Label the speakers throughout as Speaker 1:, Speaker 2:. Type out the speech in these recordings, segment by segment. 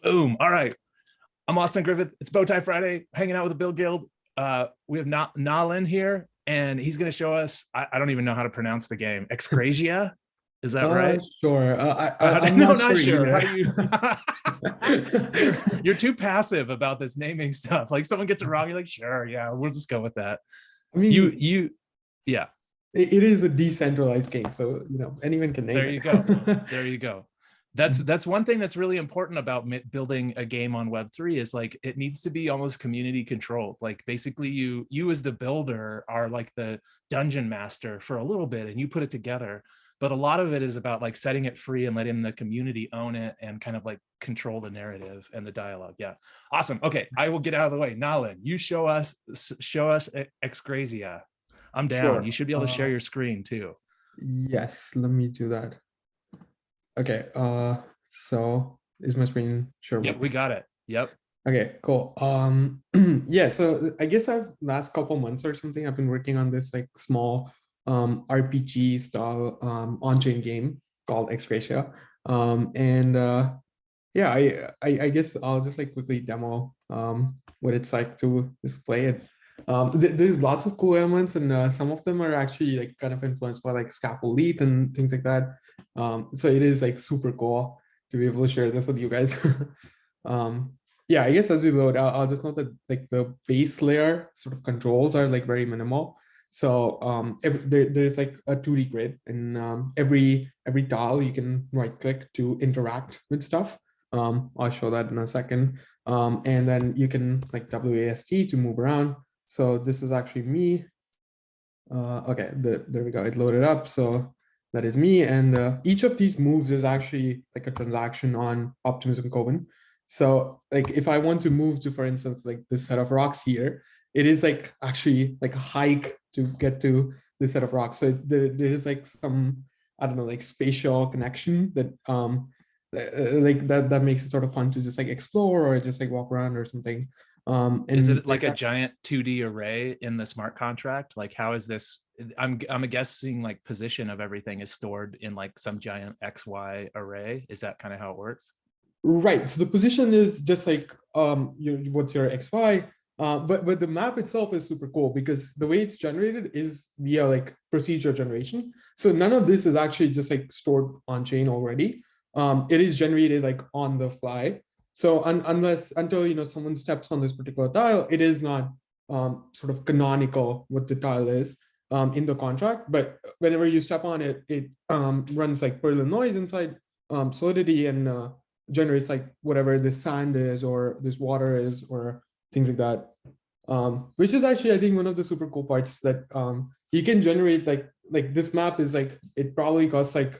Speaker 1: Boom. All right. I'm Austin Griffith. It's Bowtie Friday, hanging out with the BuidlGuidl. We have Nalin here, and he's going to show us, I don't even know how to pronounce the game. Exgrasia? Is that right?
Speaker 2: Sure. I'm
Speaker 1: No,
Speaker 2: not
Speaker 1: not
Speaker 2: sure
Speaker 1: sure. How
Speaker 2: either.
Speaker 1: do you? you're too passive about this naming stuff. Like someone gets it wrong, you're like, sure, yeah, we'll just go with that.
Speaker 2: I mean,
Speaker 1: Yeah.
Speaker 2: it is a decentralized game, so anyone can name
Speaker 1: There
Speaker 2: it.
Speaker 1: you go. There you go. That's one thing that's really important about building a game on Web3 is like it needs to be almost community controlled. Like basically you as the builder are like the dungeon master for a little bit and you put it together. But a lot of it is about like setting it free and letting the community own it and kind of like control the narrative and the dialogue. Yeah. Awesome. Okay. I will get out of the way. Nalin, you show us Exgrasia. I'm down.
Speaker 2: Sure.
Speaker 1: You should be able to share your screen too.
Speaker 2: Yes, let me do that. Okay. So is my screen shareable?
Speaker 1: Yep, we got it. Yep.
Speaker 2: Okay, cool. Yeah, so I guess last couple months or something, I've been working on this like small RPG style on-chain game called Exgrasia. And yeah, I guess I'll just like quickly demo what it's like to display it. There's lots of cool elements, and some of them are actually like kind of influenced by like scaffold ETH and things like that. So it is like super cool to be able to share this with you guys. Yeah, I guess as we load, I'll just note that like the base layer sort of controls are like very minimal. So there's like a 2D grid, and every tile you can right click to interact with stuff. I'll show that in a second. And then you can like WASD to move around. So this is actually me. Okay, there we go. It loaded up. So that is me. And each of these moves is actually like a transaction on Optimism Coven. So like if I want to move to, for instance, like this set of rocks here, it is like actually like a hike to get to this set of rocks. So there is like some, I don't know, like spatial connection that like that makes it sort of fun to just like explore or just like walk around or something. And
Speaker 1: is it like a giant 2D array in the smart contract? Like how is this? I'm guessing like position of everything is stored in like some giant XY array. Is that kind of how it works?
Speaker 2: Right. So the position is just like what's your XY. But the map itself is super cool because the way it's generated is via like procedure generation. So none of this is actually just like stored on chain already. It is generated like on the fly. So until someone steps on this particular tile, it is not sort of canonical what the tile is in the contract. But whenever you step on it, it runs like purlinnoise inside Solidity and generates like whatever this sand is or this water is or things like that. Which is actually, I think, one of the super cool parts that you can generate like this map is like, it probably costs like,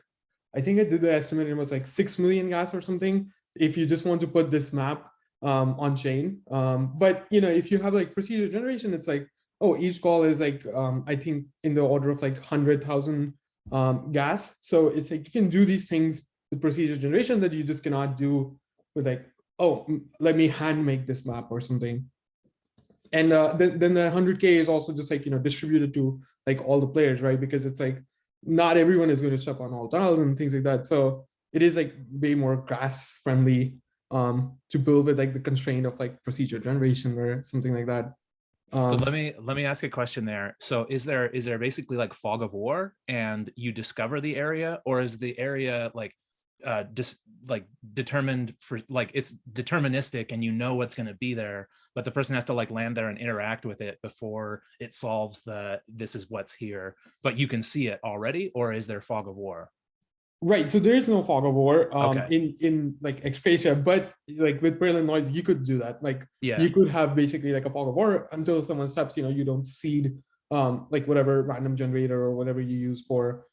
Speaker 2: I think I did the estimate, it was like 6 million gas or something, if you just want to put this map on chain. But if you have like procedure generation, it's like, oh, each call is like, I think in the order of like 100,000 gas. So it's like, you can do these things with procedure generation that you just cannot do with like, oh, let me hand make this map or something. And then the 100K is also just like, distributed to like all the players, right? Because it's like, not everyone is going to step on all tiles and things like that. So it is like way more grass friendly to build with like the constraint of like procedure generation or something like that.
Speaker 1: So let me ask a question there. So is there basically like fog of war and you discover the area, or is the area like just like determined for like it's deterministic and you know what's going to be there, but the person has to like land there and interact with it before it solves this is what's here, but you can see it already, or is there fog of war?
Speaker 2: Right, so there is no fog of war
Speaker 1: Okay.
Speaker 2: in like Exgrasia, but like with purlinnoise, you could do that. Like
Speaker 1: Yeah.
Speaker 2: you could have basically like a fog of war until someone steps, you don't seed like whatever random generator or whatever you use for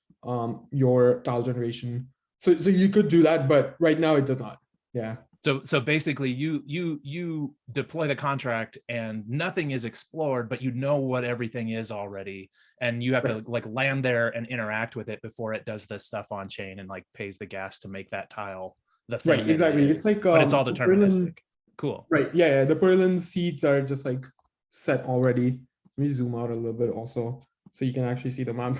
Speaker 2: your tile generation. So you could do that, but right now it does not. Yeah.
Speaker 1: So basically you deploy the contract and nothing is explored, but you know what everything is already, and you have to like land there and interact with it before it does this stuff on chain and like pays the gas to make that tile the thing
Speaker 2: Right, exactly.
Speaker 1: it
Speaker 2: It's
Speaker 1: is.
Speaker 2: like
Speaker 1: But it's all
Speaker 2: so
Speaker 1: deterministic. Cool.
Speaker 2: right, yeah, the Perlin seeds are just like set already. Let me zoom out a little bit also so you can actually see the map.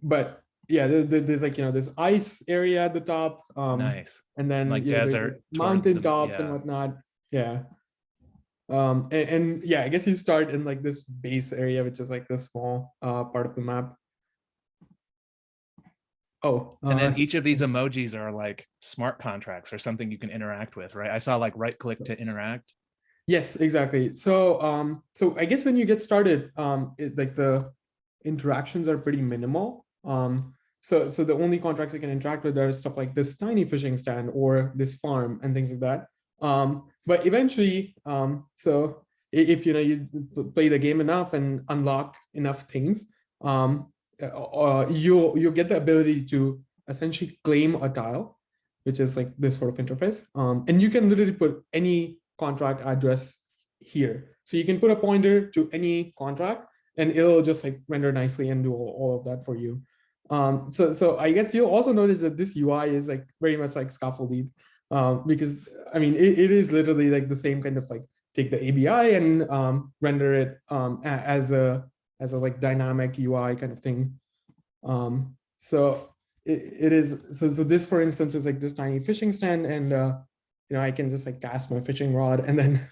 Speaker 2: But yeah, there's like, this ice area at the top.
Speaker 1: Nice.
Speaker 2: And then,
Speaker 1: Like
Speaker 2: there's
Speaker 1: desert
Speaker 2: like
Speaker 1: toward
Speaker 2: mountain
Speaker 1: the,
Speaker 2: tops and
Speaker 1: yeah.
Speaker 2: whatnot. Yeah. And yeah, I guess you start in like this base area, which is like this small part of the map. Oh,
Speaker 1: And then each of these emojis are like smart contracts or something you can interact with, right? I saw like right click to interact.
Speaker 2: yes, exactly. So I guess when you get started, like the interactions are pretty minimal. So the only contracts you can interact with are stuff like this tiny fishing stand or this farm and things like that. But eventually, so if you play the game enough and unlock enough things, you'll get the ability to essentially claim a tile, which is like this sort of interface. And you can literally put any contract address here. So you can put a pointer to any contract and it'll just like render nicely and do all of that for you. So I guess you'll also notice that this UI is like very much like scaffolded, because I mean, it is literally like the same kind of like take the ABI and render it as a like dynamic UI kind of thing. So it is, so this for instance is like this tiny fishing stand, and I can just like cast my fishing rod and then,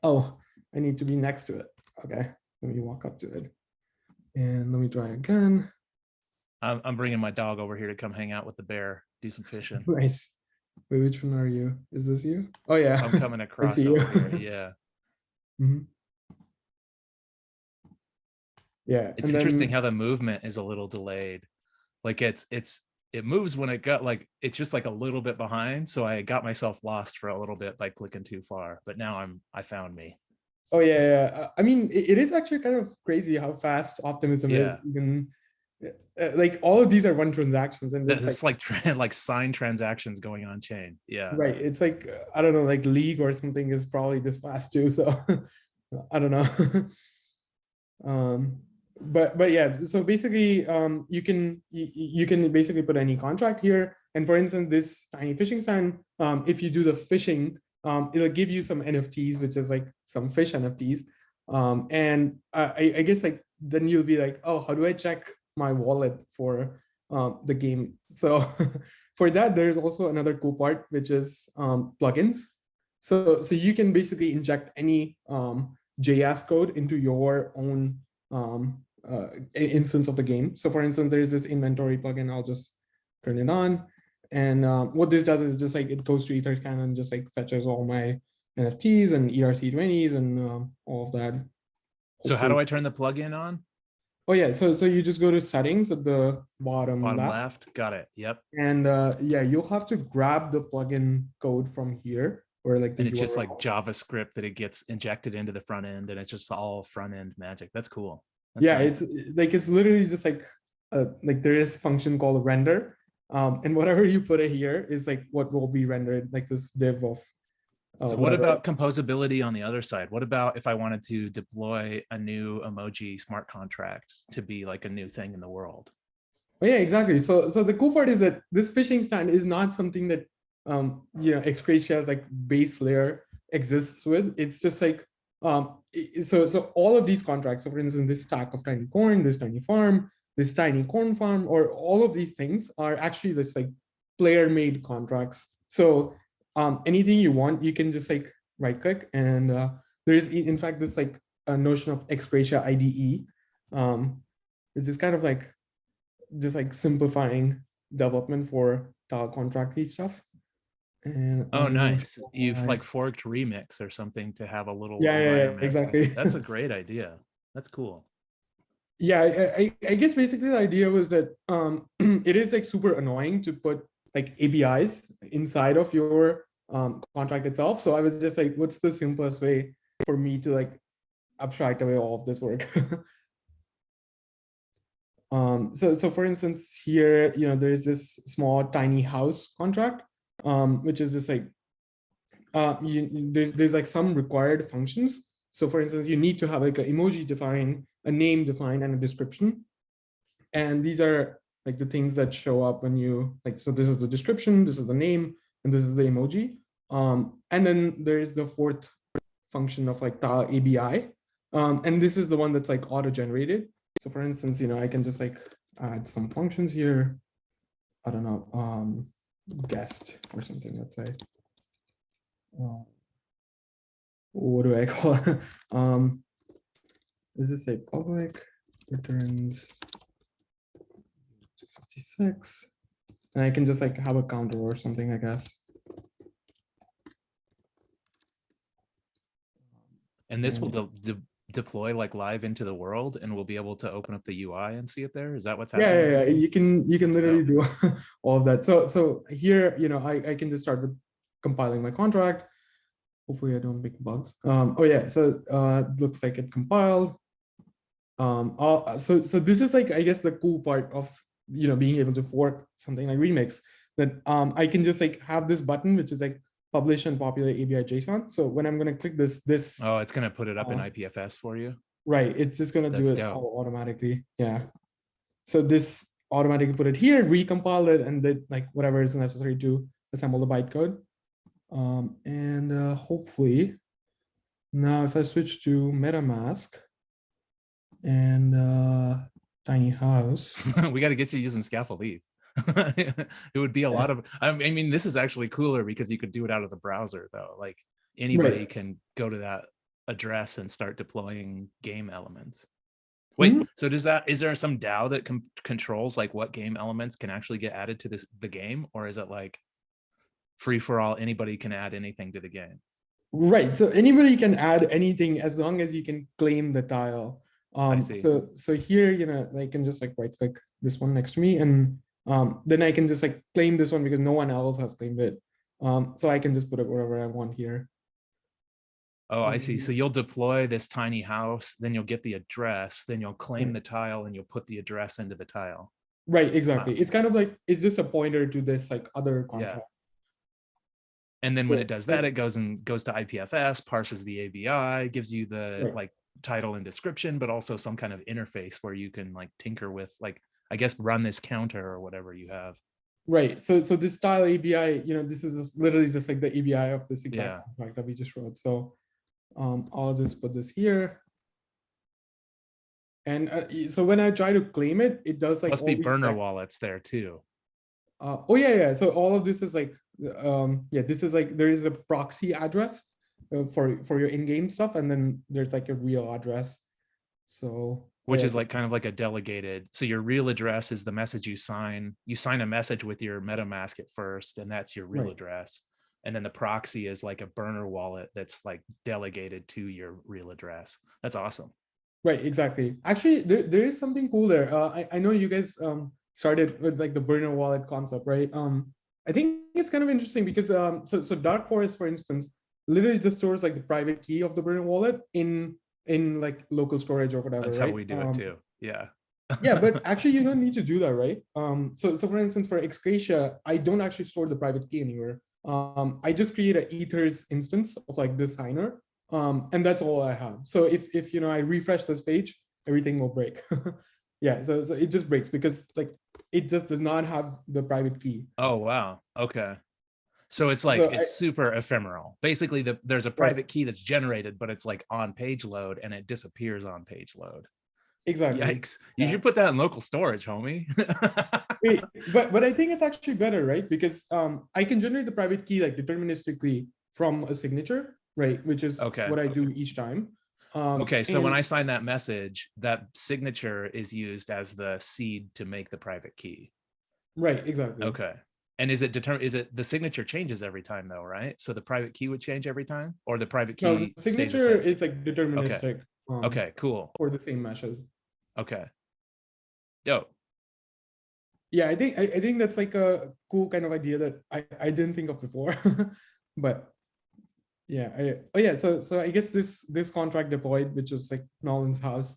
Speaker 2: oh, I need to be next to it. Okay, let me walk up to it and let me try again.
Speaker 1: I'm bringing my dog over here to come hang out with the bear, do some fishing.
Speaker 2: Nice. Wait, which one are you? Is this you? Oh yeah.
Speaker 1: I'm coming
Speaker 2: I
Speaker 1: across
Speaker 2: see
Speaker 1: over
Speaker 2: you.
Speaker 1: here. Yeah.
Speaker 2: Mhm. Yeah.
Speaker 1: It's
Speaker 2: And
Speaker 1: interesting
Speaker 2: then,
Speaker 1: how the movement is a little delayed. Like it moves when it got like, it's just like a little bit behind. So I got myself lost for a little bit by clicking too far, but now I found me.
Speaker 2: oh yeah. I mean, it is actually kind of crazy how fast optimism is.
Speaker 1: Yeah.
Speaker 2: Even like all of these are one transactions, and it's like,
Speaker 1: It's like like sign transactions going on chain. Yeah.
Speaker 2: right. It's like, I don't know, like League or something is probably this fast too. So I don't know. But yeah, so basically, you can basically put any contract here. And for instance, this tiny fishing stand, if you do the fishing, it'll give you some NFTs, which is like some fish NFTs. And I guess like then you'll be like, oh, how do I check my wallet for the game? So for that, there's also another cool part, which is plugins. So you can basically inject any JS code into your own instance of the game. So for instance, there's this inventory plugin. I'll just turn it on. And what this does is just like it goes to EtherCAN and just like fetches all my NFTs and ERC20s and all of that.
Speaker 1: So how do I turn the plugin on?
Speaker 2: Oh yeah, so you just go to settings at the bottom
Speaker 1: left. Got it. Yep.
Speaker 2: And yeah, you'll have to grab the plugin code from here, or like the
Speaker 1: and it's
Speaker 2: URL.
Speaker 1: just like JavaScript that it gets injected into the front end, and it's just all front end magic. That's cool. That's
Speaker 2: yeah,
Speaker 1: nice.
Speaker 2: it's literally just like there is a function called render, and whatever you put it here is like what will be rendered, like this div of.
Speaker 1: So what about composability on the other side? What about if I wanted to deploy a new emoji smart contract to be like a new thing in the world?
Speaker 2: Oh, yeah, exactly. So the cool part is that this fishing stand is not something that Exgrasia's like base layer exists with. It's just like so all of these contracts. So for instance, this stack of tiny corn, this tiny farm, this tiny corn farm, or all of these things are actually just like player-made contracts. So anything you want, you can just like right-click, and there is in fact this like a notion of Exgrasia IDE, which is kind of like just like simplifying development for tile contracty stuff. And
Speaker 1: oh, nice. You've like forked Remix or something to have a little environment.
Speaker 2: Exactly.
Speaker 1: That's a great idea. That's cool.
Speaker 2: Yeah, I guess basically the idea was that it is like super annoying to put like APIs inside of your contract itself. So I was just like, what's the simplest way for me to like abstract away all of this work? So for instance, here, there's this small tiny house contract, which is just like, there's like some required functions. So for instance, you need to have like an emoji defined, a name defined, and a description. And these are like the things that show up when you like, so this is the description, this is the name, and this is the emoji. And then there is the fourth function of like tile ABI. And this is the one that's like auto-generated. So for instance, I can just like add some functions here. I don't know, guest or something, let's say. What do I call it? Does this say public returns 256? And I can just like have a counter or something, I guess.
Speaker 1: And this will deploy like live into the world, and we'll be able to open up the UI and see it there. Is that what's happening?
Speaker 2: Yeah. You can
Speaker 1: Let's
Speaker 2: literally do all of that. So here, I can just start with compiling my contract. Hopefully I don't make bugs. Oh yeah, so looks like it compiled. So this is like, I guess, the cool part of being able to fork something like Remix, that I can just like have this button which is like publish and populate ABI JSON. So when I'm going to click this
Speaker 1: oh, it's going to put it up in IPFS for you.
Speaker 2: Right, it's just going to do it
Speaker 1: dope.
Speaker 2: all automatically. Yeah, so this automatically put it here, recompile it, and then like whatever is necessary to assemble the bytecode. And hopefully now if I switch to MetaMask and tiny house,
Speaker 1: we got to get you using scaffold ETH. It would be a lot of, I mean, this is actually cooler because you could do it out of the browser though. Like anybody can go to that address and start deploying game elements. Wait, so is there some DAO that controls like what game elements can actually get added to the game, or is it like free for all, anybody can add anything to the game?
Speaker 2: Right, so anybody can add anything as long as you can claim the tile.
Speaker 1: I see.
Speaker 2: So here, I can just like right click this one next to me, and then I can just like claim this one because no one else has claimed it. So I can just put it wherever I want here.
Speaker 1: Oh, I see. So you'll deploy this tiny house, then you'll get the address, then you'll claim the tile and you'll put the address into the tile.
Speaker 2: Right, exactly. Wow. It's kind of like, it's just a pointer to this like other contract.
Speaker 1: Yeah. And then when it does that, it goes to IPFS, parses the ABI, gives you the like title and description, but also some kind of interface where you can like tinker with, like, I guess, run this counter or whatever you have.
Speaker 2: Right. So this style ABI, this is literally just like the ABI of this exact contract that we just wrote. So I'll just put this here. And so when I try to claim it, it does like
Speaker 1: must be burner wallets there too.
Speaker 2: Oh yeah. So all of this is like, this is like, there is a proxy address for your in-game stuff, and then there's like a real address. So
Speaker 1: which is like kind of like a delegated. So your real address is the message you sign. You sign a message with your MetaMask at first, and that's your real address. And then the proxy is like a burner wallet that's like delegated to your real address. That's awesome.
Speaker 2: Right, exactly. Actually, there is something cool there. I know you guys started with like the burner wallet concept, right? I think it's kind of interesting because so Dark Forest, for instance, literally just stores like the private key of the burner wallet in like local storage or whatever.
Speaker 1: That's
Speaker 2: right?
Speaker 1: How we do it too. Yeah.
Speaker 2: Yeah, but actually you don't need to do that, right? So for instance, for Exgrasia, I don't actually store the private key anywhere. I just create an Ethers instance of like this signer, and that's all I have. So if I refresh this page, everything will break. Yeah, so it just breaks because like it just does not have the private key.
Speaker 1: Oh wow. Okay. So it's like it's super ephemeral. Basically, there's a private key that's generated, but it's like on page load and it disappears on page load.
Speaker 2: Exactly.
Speaker 1: Yikes. You should put that in local storage, homie.
Speaker 2: Wait, but I think it's actually better, right? Because I can generate the private key like deterministically from a signature, right? Which is what I do each time.
Speaker 1: Okay, so when I sign that message, that signature is used as the seed to make the private key.
Speaker 2: Right, exactly.
Speaker 1: Okay. And is it the signature changes every time though, right? So the private key would change every time, or the private key?
Speaker 2: No, the signature is like deterministic.
Speaker 1: Okay, cool.
Speaker 2: For the same meshes.
Speaker 1: Okay. Dope.
Speaker 2: Yeah, I think that's like a cool kind of idea that I didn't think of before. But yeah, so I guess this contract deployed, which is like Nolan's house.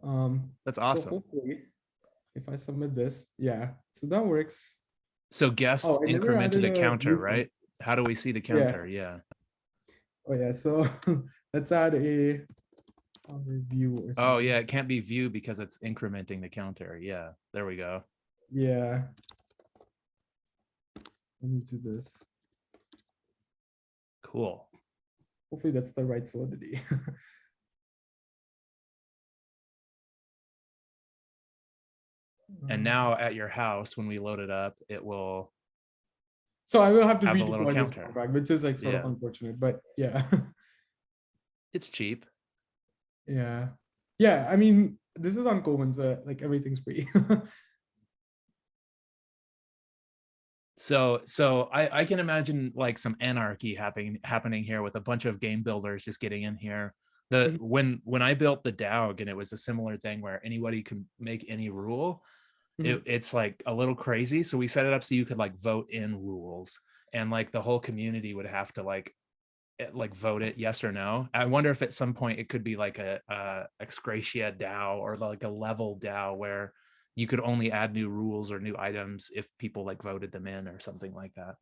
Speaker 1: That's awesome.
Speaker 2: So hopefully, if I submit this, so that works.
Speaker 1: So guest incremented a counter, right? How do we see the counter? Yeah.
Speaker 2: Oh yeah, so let's add a view or something.
Speaker 1: Oh yeah, it can't be view because it's incrementing the counter. Yeah, there we go.
Speaker 2: Yeah. Let me do this.
Speaker 1: Cool.
Speaker 2: Hopefully that's the right solidity.
Speaker 1: And now at your house, when we load it up, it will
Speaker 2: So I will have to
Speaker 1: have a little
Speaker 2: redeploy this
Speaker 1: counter.
Speaker 2: contract, which is like sort of
Speaker 1: Yeah.
Speaker 2: unfortunate, but yeah.
Speaker 1: It's cheap.
Speaker 2: Yeah. Yeah. I mean, this is on Commons, like everything's free.
Speaker 1: So I can imagine like some anarchy happening here with a bunch of game builders just getting in here.
Speaker 2: Mhm.
Speaker 1: When I built the DAO, and it was a similar thing where anybody can make any rule.
Speaker 2: Mhm.
Speaker 1: It's like a little crazy. So we set it up so you could like vote in rules, and like the whole community would have to like vote it yes or no. I wonder if at some point it could be like a Exgrasia DAO or like a level DAO where you could only add new rules or new items if people like voted them in or something like that.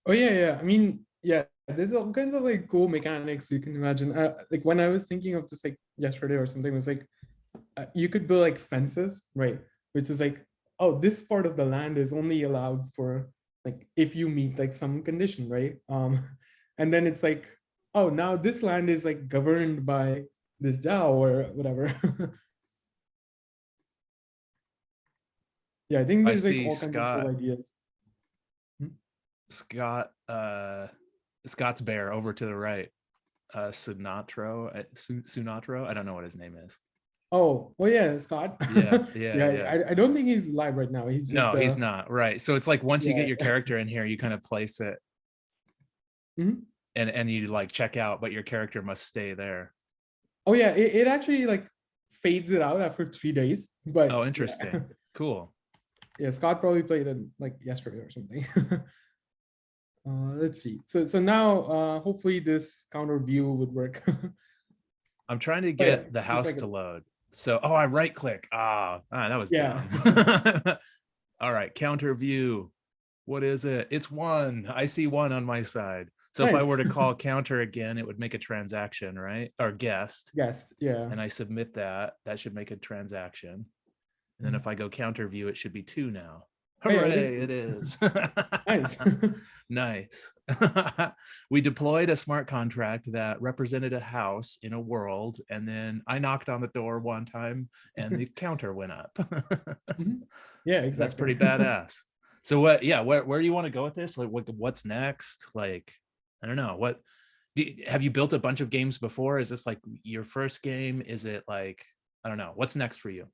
Speaker 2: Oh yeah, yeah. I mean, yeah, there's all kinds of like cool mechanics you can imagine. Like when I was thinking of this like yesterday or something, it was like you could build like fences, right? Which is like, oh, this part of the land is only allowed for like if you meet like some condition, right? And then it's like, oh, now this land is like governed by this DAO or whatever. Yeah, I think
Speaker 1: I
Speaker 2: there's like
Speaker 1: see
Speaker 2: all kinds of cool
Speaker 1: Scott
Speaker 2: ideas.
Speaker 1: Scott Scott's bear over to the right. Sunatro. I don't know what his name is.
Speaker 2: Oh, well, yeah, Scott.
Speaker 1: Yeah.
Speaker 2: Yeah, I don't think he's live right now. He's just
Speaker 1: No, he's not. Right. So it's like once you
Speaker 2: yeah.
Speaker 1: get your character in here, you kind of place it
Speaker 2: Mhm.
Speaker 1: and you like check out, but your character must stay there.
Speaker 2: Oh yeah, it actually like fades it out after 3 days. But
Speaker 1: Oh,
Speaker 2: yeah.
Speaker 1: interesting. Cool.
Speaker 2: Yeah, Scott probably played it like yesterday or something. Let's see. So now hopefully this counter view would work.
Speaker 1: I'm trying to
Speaker 2: Oh yeah,
Speaker 1: get the
Speaker 2: just
Speaker 1: house
Speaker 2: like
Speaker 1: to load. So, I right click. That was
Speaker 2: yeah.
Speaker 1: dumb. All right, counter view. What is it? It's 1. I see 1 on my side. So if I
Speaker 2: Nice.
Speaker 1: were to call counter again, it would make a transaction, right? Or guest.
Speaker 2: Guest, yeah.
Speaker 1: And I submit that. That should make a transaction. And then if I go counter view, it should be 2 now.
Speaker 2: Oh yeah, it is.
Speaker 1: Hooray, it is.
Speaker 2: Nice.
Speaker 1: Nice. We deployed a smart contract that represented a house in a world, and then I knocked on the door one time and the counter went up.
Speaker 2: Mhm. Yeah, exactly.
Speaker 1: That's pretty badass. So what, yeah, where do you want to go with this? Like what's next? Like, I don't know. Have you built a bunch of games before? Is this like your first game? Is it like, I don't know, what's next for you?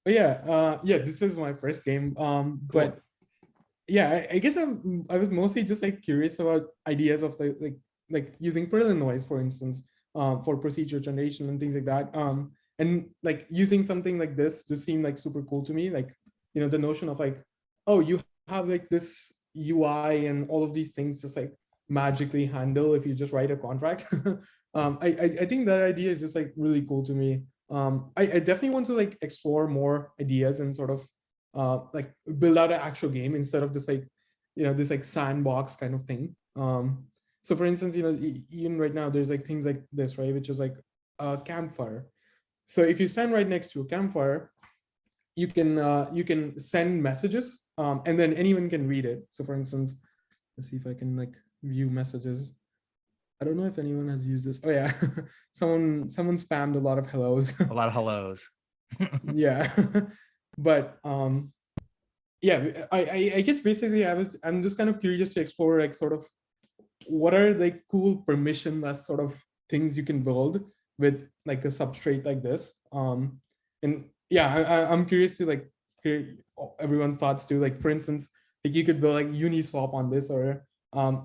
Speaker 2: But yeah, yeah, this is my first game.
Speaker 1: Cool.
Speaker 2: But yeah, I guess I was mostly just like curious about ideas of like using purlinnoise, for instance, for procedure generation and things like that. And like using something like this just seemed like super cool to me. Like, you know, the notion of like, oh, you have like this UI and all of these things just like magically handle if you just write a contract. I think that idea is just like really cool to me. I definitely want to like explore more ideas and sort of like build out an actual game instead of just like, you know, this like sandbox kind of thing. So for instance, you know, even right now there's like things like this, right, which is like a campfire. So if you stand right next to a campfire, you can send messages, and then anyone can read it. So for instance, let's see if I can like view messages. I don't know if anyone has used this. Oh yeah, someone spammed a lot of hellos.
Speaker 1: A lot of hellos.
Speaker 2: Yeah. But yeah, I guess basically I'm just kind of curious to explore like sort of what are like cool permissionless sort of things you can build with like a substrate like this. And yeah, I'm curious to like hear everyone's thoughts too. Like for instance, like you could build like Uniswap on this, or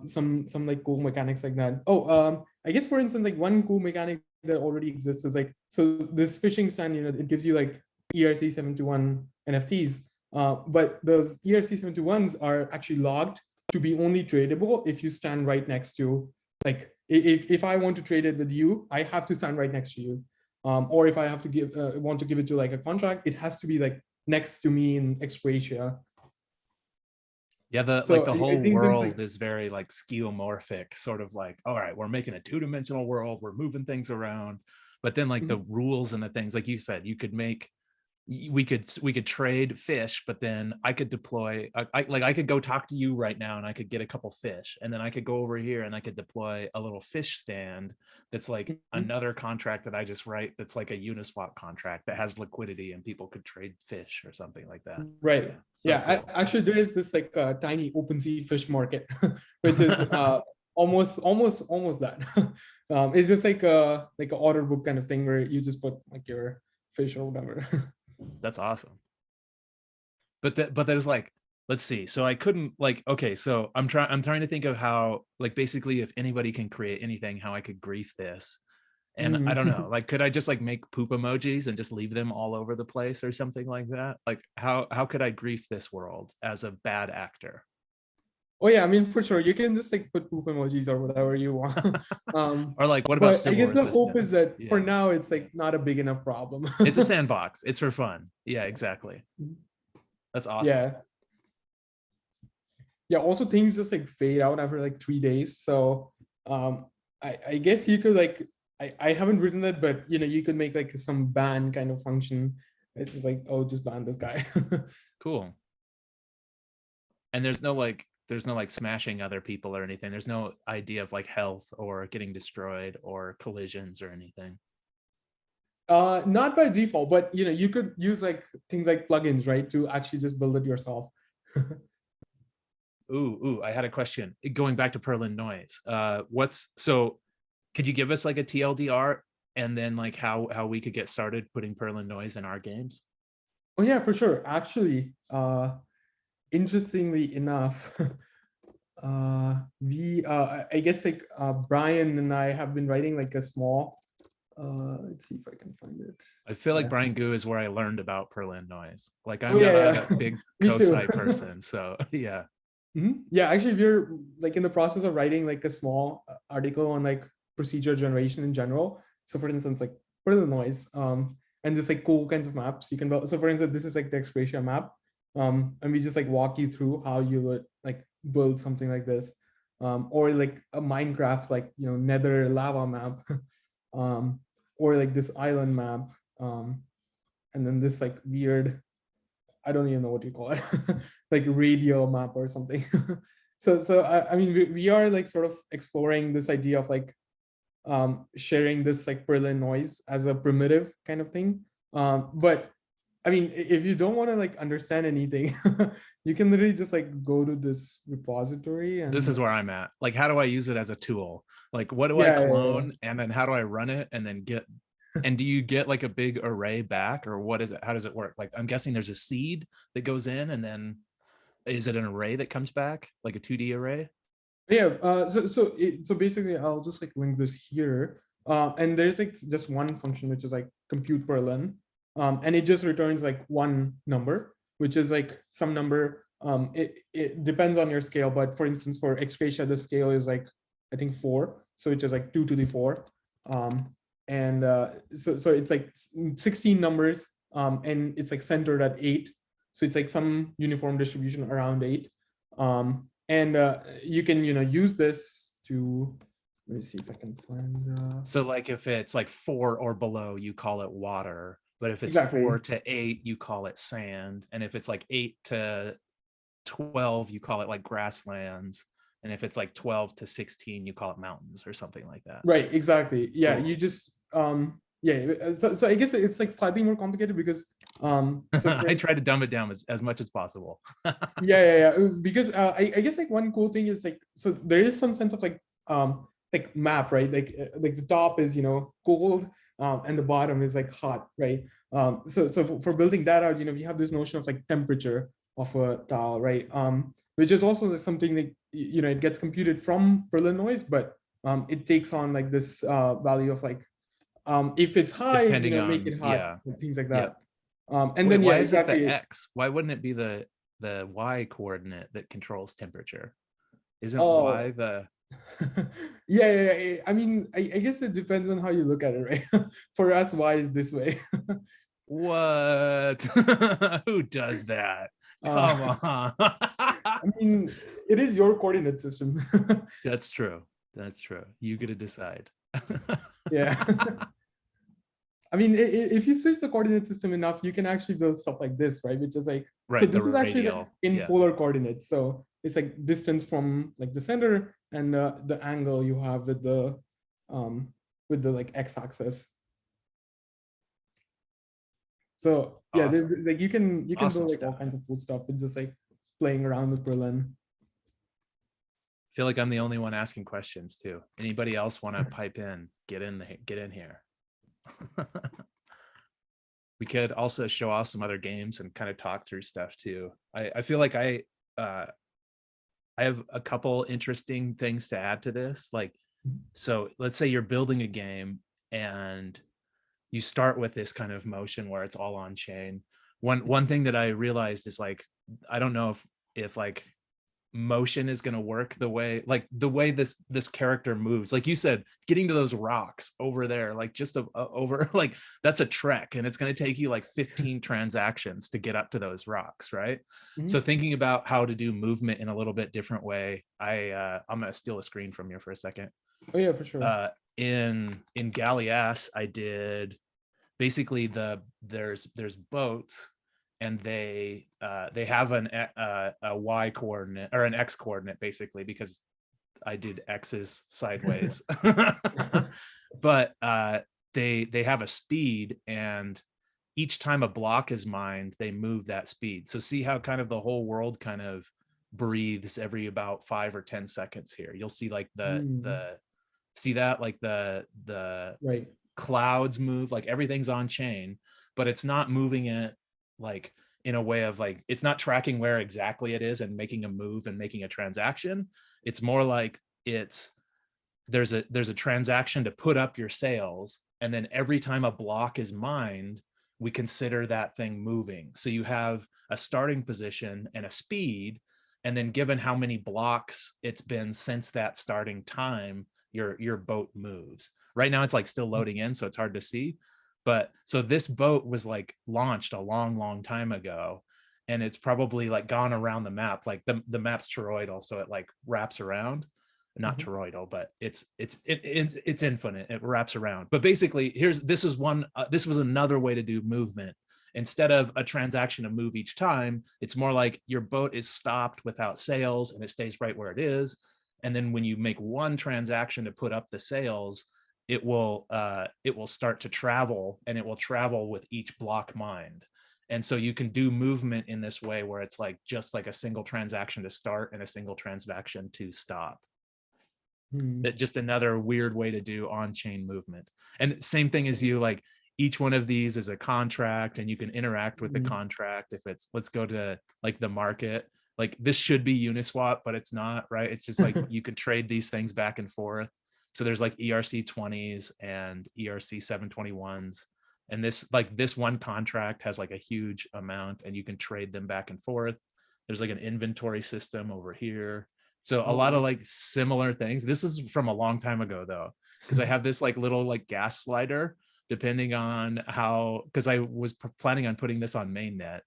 Speaker 2: some like cool mechanics like that. Oh, I guess for instance, like one cool mechanic that already exists is like, so this phishing stand, you know, it gives you like ERC721 NFTs, but those ERC721s are actually logged to be only tradable if you stand right next to, like, if I want to trade it with you, I have to stand right next to you. Or if I have to want to give it to like a contract, it has to be like next to me in Exgrasia.
Speaker 1: Yeah, the whole world is very like skeuomorphic, sort of like, all right, we're making a 2-dimensional world, we're moving things around, but then like the rules and the things, like you said, you could make we could trade fish, but then I could deploy, I could go talk to you right now and I could get a couple fish, and then I could go over here and I could deploy a little fish stand that's like
Speaker 2: Mhm.
Speaker 1: another contract that I just write that's like a Uniswap contract that has liquidity and people could trade fish or something like that.
Speaker 2: Right.
Speaker 1: So
Speaker 2: Yeah.
Speaker 1: cool.
Speaker 2: Actually, there is this like tiny OpenSea fish market, which is almost that. It's just like an order book kind of thing where you just put like your fish or whatever.
Speaker 1: That's awesome. But there's like, let's see. So I couldn't like, okay, so I'm trying to think of how, like, basically if anybody can create anything, how I could grief this. And I don't know,
Speaker 2: Mm.
Speaker 1: like, could I just like make poop emojis and just leave them all over the place or something like that? Like, how could I grief this world as a bad actor?
Speaker 2: Oh yeah, I mean for sure you can just like put poop emojis or whatever you want.
Speaker 1: Or like, what about
Speaker 2: But I
Speaker 1: civil
Speaker 2: guess the hope is
Speaker 1: resistance?
Speaker 2: that for
Speaker 1: Yeah,
Speaker 2: now it's like not a big enough problem.
Speaker 1: it's a sandbox. It's for fun. Yeah, exactly. That's awesome.
Speaker 2: Yeah. Yeah. Also, things just like fade out after like 3 days. So I guess you could like I haven't written it, but you could make like some ban kind of function. It's just like, oh, just ban this guy.
Speaker 1: Cool. And there's no like smashing other people or anything. There's no idea of like health or getting destroyed or collisions or anything.
Speaker 2: Not by default, but you could use like things like plugins, right, to actually just build it yourself.
Speaker 1: Ooh, I had a question. Going back to purlinnoise. Could you give us like a TLDR and then like how we could get started putting purlinnoise in our games?
Speaker 2: Oh yeah, for sure. Actually, interestingly enough, we I guess like Brian and I have been writing like a small let's see if I can find it.
Speaker 1: I feel like
Speaker 2: Yeah.
Speaker 1: Brian Gu is where I learned about purlinnoise. Like
Speaker 2: Oh
Speaker 1: I'm not
Speaker 2: yeah,
Speaker 1: a
Speaker 2: yeah.
Speaker 1: big
Speaker 2: Me too.
Speaker 1: CoSci person, so yeah.
Speaker 2: Yeah, actually we're like in the process of writing like a small article on like procedure generation in general. So for instance, like for the noise, and just like cool kinds of maps you can build. So for instance, this is like the Exgrasia map. And we just like walk you through how you would like build something like this. Or like a Minecraft, like nether lava map. um, or like this island map. And then this like weird, I don't even know what you call it, like radial map or something. So I mean, we are like sort of exploring this idea of like sharing this like purlinnoise as a primitive kind of thing. But I mean, if you don't want to like understand anything, you can literally just like go to this repository
Speaker 1: This
Speaker 2: and
Speaker 1: is where I'm at. Like, how do I use it as a tool? Like, what do I
Speaker 2: yeah.
Speaker 1: clone? And then how do I run it? And then and do you get like a big array back, or what is it? How does it work? Like, I'm guessing there's a seed that goes in, and then is it an array that comes back, like a 2D array?
Speaker 2: Yeah, so basically I'll just like link this here. And there's like just one function which is like compute purlin. And it just returns like one number, which is like some number. It depends on your scale, but for instance, for Exgrasia, the scale is like I think 4, so it's just like 2 to the 4. And so it's like 16 numbers, and it's like centered at 8. So it's like some uniform distribution around 8. And you can use this to, let me see if I can find
Speaker 1: So like if it's like 4 or below, you call it water. But if it's
Speaker 2: exactly.
Speaker 1: 4 to 8, you call it sand. And if it's like 8 to 12, you call it like grasslands. And if it's like 12 to 16, you call it mountains or something like that.
Speaker 2: Right, exactly. Yeah,
Speaker 1: Cool.
Speaker 2: you just yeah, so I guess it's like slightly more complicated because so
Speaker 1: I try to dumb it down as much as possible.
Speaker 2: yeah, because I guess like one cool thing is like, so there is some sense of like map, right? Like the top is cold, and the bottom is like hot, right? So for building that out, we have this notion of like temperature of a tile, right? Which is also something that it gets computed from purlinnoise, but it takes on like this value of like if it's high,
Speaker 1: Depending
Speaker 2: make
Speaker 1: on,
Speaker 2: it hot
Speaker 1: yeah.
Speaker 2: and things like
Speaker 1: Yep.
Speaker 2: that. And
Speaker 1: Wait,
Speaker 2: then yeah,
Speaker 1: why is it the
Speaker 2: exactly.
Speaker 1: X? Why wouldn't it be the Y coordinate that controls temperature? Isn't Y
Speaker 2: Oh,
Speaker 1: the
Speaker 2: yeah. I mean, I guess it depends on how you look at it, right? For us, why is this way?
Speaker 1: what? Who does that?
Speaker 2: Uh,
Speaker 1: Come on.
Speaker 2: I mean, it is your coordinate system.
Speaker 1: That's true. That's true. You get to decide.
Speaker 2: Yeah. I mean, if you switch the coordinate system enough, you can actually build stuff like this, right? Which is like, so
Speaker 1: Right, the
Speaker 2: this is actually like
Speaker 1: radial,
Speaker 2: in
Speaker 1: yeah.
Speaker 2: polar coordinates. So it's like distance from like the center and the angle you have with the like x-axis. So yeah,
Speaker 1: Awesome.
Speaker 2: like you can
Speaker 1: Awesome
Speaker 2: build like all
Speaker 1: stuff.
Speaker 2: kinds of cool stuff with just like playing around with Berlin.
Speaker 1: I feel like I'm the only one asking questions too. Anybody else want to pipe in? Get in here. We could also show off some other games and kind of talk through stuff too. I feel like I have a couple interesting things to add to this. Like, so let's say you're building a game and you start with this kind of motion where it's all on chain. One thing that I realized is like, I don't know if like motion is going to work the way this character moves, like you said, getting to those rocks over there, like just over, like that's a trek, and it's going to take you like 15 transactions to get up to those rocks, right? So thinking about how to do movement in a little bit different way, I'm going to steal a screen from you for a second.
Speaker 2: Oh yeah, for sure.
Speaker 1: In Gallias, I did basically there's boats, and they have a y coordinate or an x coordinate, basically, because I did x's sideways. But they have a speed, and each time a block is mined, they move that speed. So see how kind of the whole world kind of breathes every about 5 or 10 seconds here. You'll see like see that, like the
Speaker 2: right
Speaker 1: clouds move, like everything's on chain, but it's not moving it like in a way of like, it's not tracking where exactly it is and making a move and making a transaction. It's more like there's a transaction to put up your sales, and then every time a block is mined, we consider that thing moving. So you have a starting position and a speed, and then given how many blocks it's been since that starting time, your boat moves. Right now it's like still loading in, so it's hard to see. But so this boat was like launched a long time ago, and it's probably like gone around the map. Like the map's toroidal, so it like wraps around. Not toroidal, but it's infinite. It wraps around. But basically, this was another way to do movement. Instead of a transaction to move each time, it's more like your boat is stopped without sales and it stays right where it is. And then when you make one transaction to put up the sales, it will start to travel, and it will travel with each block mined. And so you can do movement in this way where it's like just like a single transaction to start and a single transaction to stop. That just another weird way to do on-chain movement. And same thing as you, like each one of these is a contract, and you can interact with the contract. If it's, let's go to like the market, like this should be Uniswap, but it's not, right? It's just like you can trade these things back and forth. So there's like ERC20s and ERC721s. And this one contract has like a huge amount, and you can trade them back and forth. There's like an inventory system over here. So a lot of like similar things. This is from a long time ago though, because I have this like little like gas slider, depending on how, because I was planning on putting this on mainnet,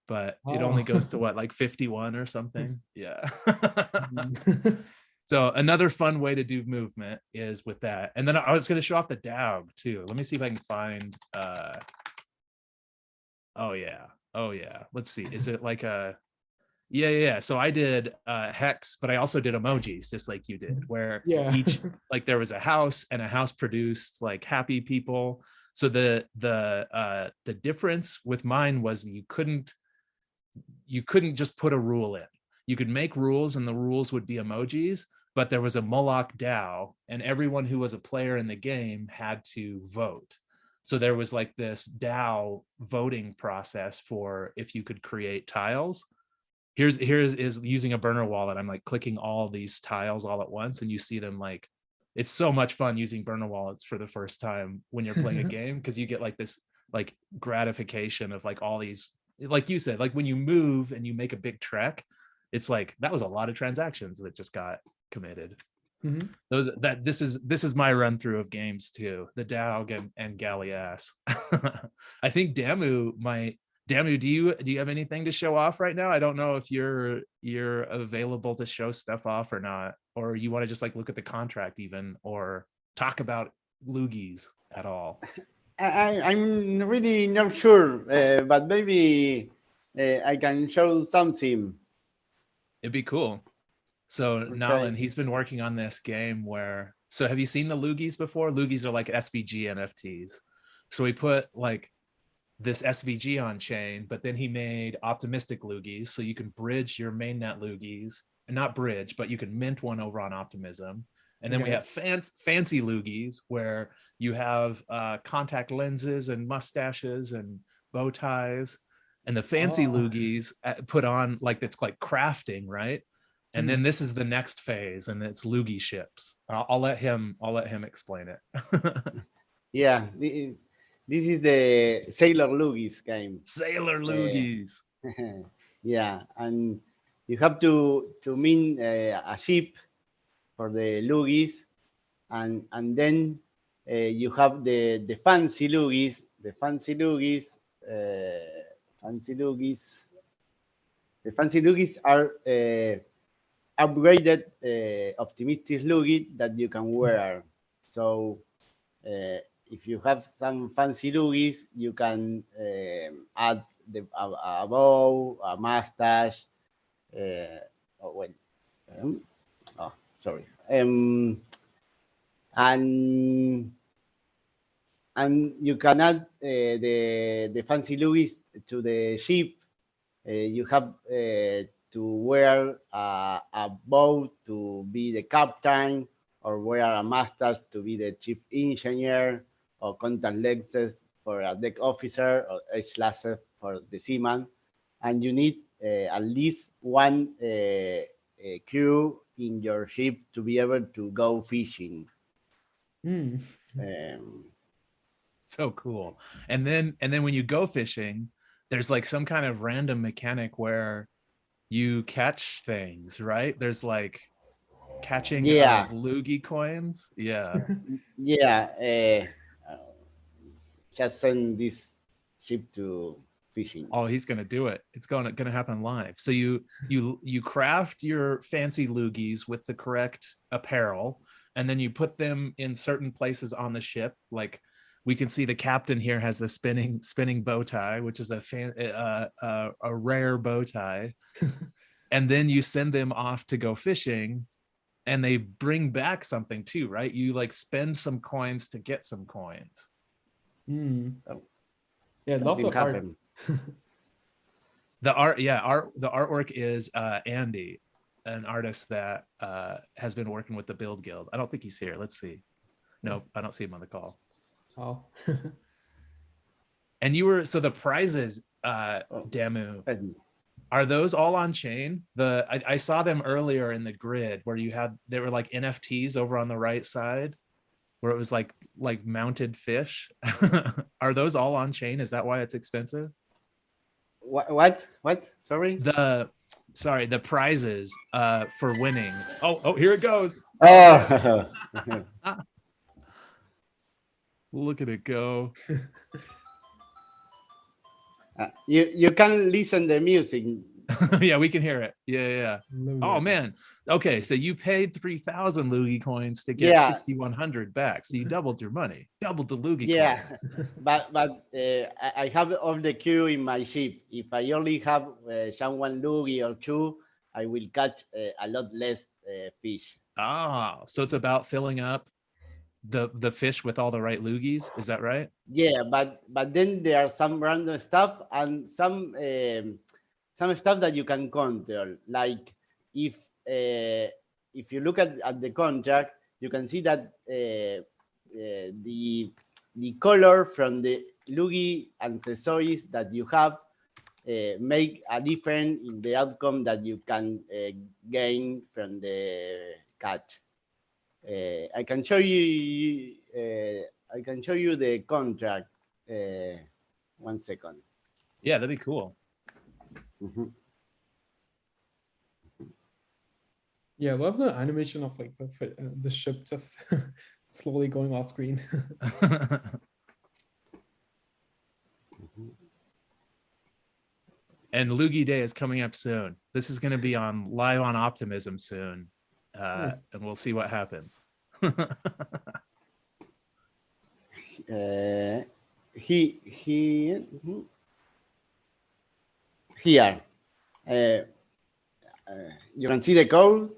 Speaker 1: but it only goes to what, like 51 or something. Yeah. So another fun way to do movement is with that. And then I was going to show off the DAO too. Let me see if I can find, oh yeah. Let's see. Is it like a, yeah. So I did Hex, but I also did Emojis, just like you did, where each, like there was a house, and a house produced like happy people. So the difference with mine was you couldn't just put a rule in. You could make rules, and the rules would be emojis, but there was a Moloch DAO, and everyone who was a player in the game had to vote. So there was like this DAO voting process for if you could create tiles. Here's using a burner wallet. I'm like clicking all these tiles all at once, and you see them. Like, it's so much fun using burner wallets for the first time when you're playing a game, because you get like this like gratification of like all these, like you said, like when you move and you make a big trek, it's like that was a lot of transactions that just got committed. This is my run through of games too, the DAO and Gallias. I think Damu might. Damu, do you have anything to show off right now? I don't know if you're available to show stuff off or not, or you want to just like look at the contract even, or talk about Loogies at all.
Speaker 3: I'm really not sure, but maybe I can show something.
Speaker 1: It'd be cool. So
Speaker 3: Okay.
Speaker 1: Nalan, he's been working on this game where, so have you seen the Loogies before? Loogies are like SVG NFTs. So we put like this SVG on chain, but then he made optimistic Loogies. So you can bridge your mainnet Loogies, and not bridge, but you can mint one over on Optimism. And then we have fancy Loogies where you have contact lenses and mustaches and bow ties. And the fancy Loogies put on like, it's like crafting, right? And then this is the next phase, and it's Loogie ships. I'll let him explain it.
Speaker 3: Yeah, this is the Sailor Loogies game.
Speaker 1: Sailor Loogies.
Speaker 3: Yeah, and you have to mint a ship for the Loogies, and then you have the fancy Loogies. The fancy Loogies, the fancy Loogies are upgraded optimistic Loogie that you can wear. So if you have some fancy Loogies, you can add a bow, a mustache. Oh, wait. Oh, sorry. And you can add the fancy Loogies to the ship. You have to wear a bow to be the captain, or wear a mustache to be the chief engineer, or contact lenses for a deck officer, or edge laser for the seaman. And you need at least one crew in your ship to be able to go fishing.
Speaker 1: So cool. And then when you go fishing, there's like some kind of random mechanic where you catch things, right? There's like catching of Loogie coins. Yeah.
Speaker 3: Yeah. Just send this ship to fishing.
Speaker 1: Oh, he's gonna do it. It's gonna happen live. So you craft your fancy Loogies with the correct apparel, and then you put them in certain places on the ship. Like we can see the captain here has the spinning bow tie, which is a rare bow tie. And then you send them off to go fishing, and they bring back something too, right? You like spend some coins to get some coins.
Speaker 2: Yeah, love the art.
Speaker 1: The art, the artwork is Andy, an artist that has been working with the BuidlGuidl. I don't think he's here. Let's see. No, I don't see him on the call.
Speaker 2: Oh.
Speaker 1: And so the prizes, Damu, are those all on chain? I saw them earlier in the grid where they were like NFTs over on the right side, where it was like mounted fish. Are those all on chain? Is that why it's expensive?
Speaker 3: What? Sorry.
Speaker 1: The prizes for winning. Oh, here it goes.
Speaker 3: Oh.
Speaker 1: Look at it go.
Speaker 3: You can listen the music.
Speaker 1: Yeah, we can hear it. Yeah. Oh man. Okay, so you paid 3,000 Loogie coins to get 6,100 back. So you doubled your money, doubled the Loogie coins.
Speaker 3: but I have all the crew in my ship. If I only have someone Loogie or two, I will catch a lot less fish.
Speaker 1: So it's about filling up the fish with all the right Loogies. Is that right?
Speaker 3: Yeah, but then there are some random stuff and some stuff that you can control. Like if you look at the contract, you can see that the color from the Loogie accessories that you have make a difference in the outcome that you can gain from the catch. I can show you. I can show you the contract. 1 second.
Speaker 1: Yeah, that'd be cool.
Speaker 2: Yeah, I love the animation of like the ship just slowly going off screen.
Speaker 1: And Loogie Day is coming up soon. This is going to be live on Optimism soon, nice. And we'll see what happens.
Speaker 3: he here. Uh, you can see the code.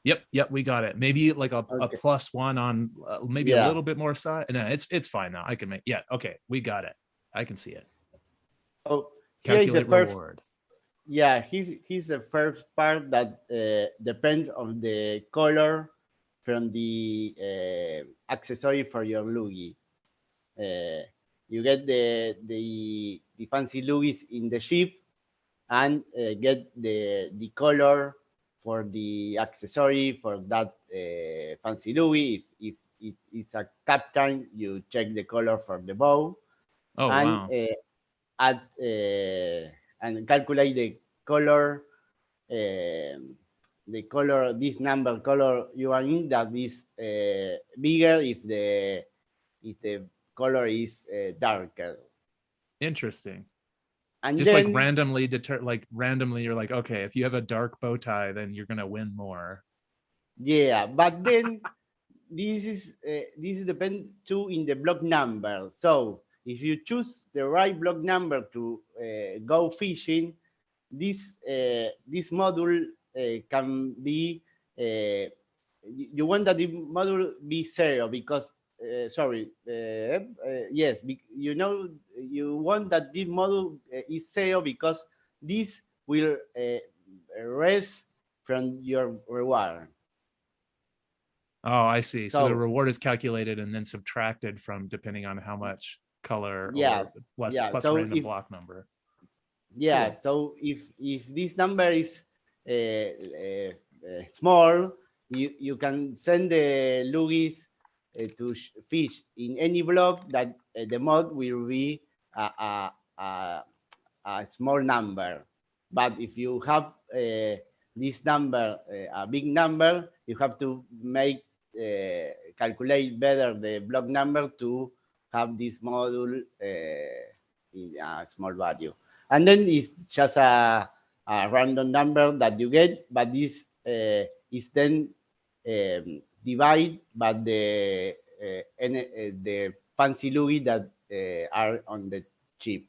Speaker 1: Yep, we got it. Maybe like a
Speaker 3: Okay.
Speaker 1: +1 on maybe a
Speaker 3: Yeah.
Speaker 1: little bit more side. No, it's fine now. I can make, yeah, okay, we got it. I can see it.
Speaker 3: So here is the
Speaker 1: Calculate
Speaker 3: first.
Speaker 1: reward.
Speaker 3: Yeah, he's the first part that depends on the color from the accessory for your Loogie. You get the fancy Loogies in the ship and get the color for the accessory for that fancy Loogie. If it's a captain, you check the color for the bow
Speaker 1: Oh,
Speaker 3: and
Speaker 1: wow.
Speaker 3: add and calculate the color, this number color you are in, that is bigger if the color is darker.
Speaker 1: Interesting.
Speaker 3: And
Speaker 1: Just like
Speaker 3: then
Speaker 1: randomly you're like, okay, if you have a dark bow tie, then you're gonna win more.
Speaker 3: yeah, but then this is depend too in the block number. So if you choose the right block number to go fishing, this module can be you want that the module be 0 because yes, you know, you want that this module is 0 because this will rest from your reward.
Speaker 1: Oh, I see. So the
Speaker 3: So
Speaker 1: reward is calculated and then subtracted from depending on how much color
Speaker 3: yeah,
Speaker 1: or plus
Speaker 3: yeah.
Speaker 1: plus
Speaker 3: So
Speaker 1: random
Speaker 3: if
Speaker 1: block number.
Speaker 3: yeah,
Speaker 1: Cool.
Speaker 3: so if this number is small, you can send the Loogies to fish in any block that the mod will be a small number. But if you have this number, a big number, you have to make calculate better the block number to have this module in a small value. And then it's just a random number that you get, but this is then divided by the fancy Loogie that are on the chip.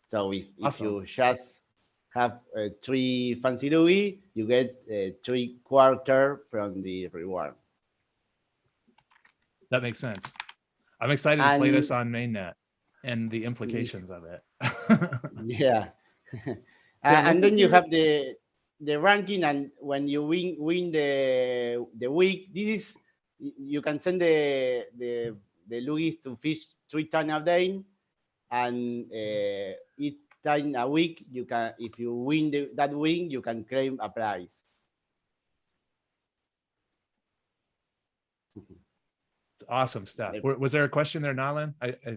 Speaker 3: So if
Speaker 1: Awesome.
Speaker 3: you just have 3 fancy Loogie, you get 3/4 from the reward.
Speaker 1: That makes sense. I'm excited to play this on mainnet and the implications of it.
Speaker 3: Yeah.
Speaker 2: Yeah, I'm
Speaker 3: And
Speaker 2: also
Speaker 3: then you have
Speaker 2: curious.
Speaker 3: the ranking, and when you win the week, this is you can send the Loogies to fish 3 times a day, and each time a week you can, if you win that week, you can claim a prize.
Speaker 1: It's awesome stuff. Was there a question there, Nalan?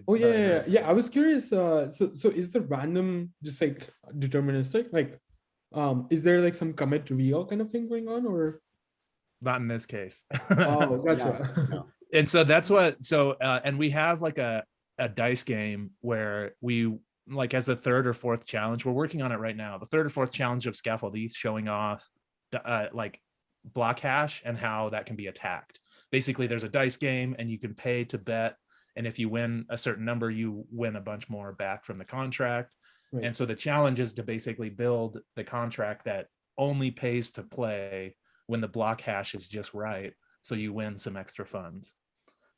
Speaker 2: Oh yeah. I was curious. So is the random just like deterministic? Like, is there like some commit reveal kind of thing going on, or?
Speaker 1: Not in this case.
Speaker 2: Oh,
Speaker 3: No,
Speaker 2: gotcha.
Speaker 3: no.
Speaker 1: And so that's what, so and we have like a dice game where we, like, as a third or fourth challenge, we're working on it right now, the third or fourth challenge of Scaffold East, showing off like block hash and how that can be attacked. Basically there's a dice game and you can pay to bet, and if you win a certain number, you win a bunch more back from the contract.
Speaker 2: Right.
Speaker 1: And so the challenge is to basically build the contract that only pays to play when the block hash is just right, so you win some extra funds.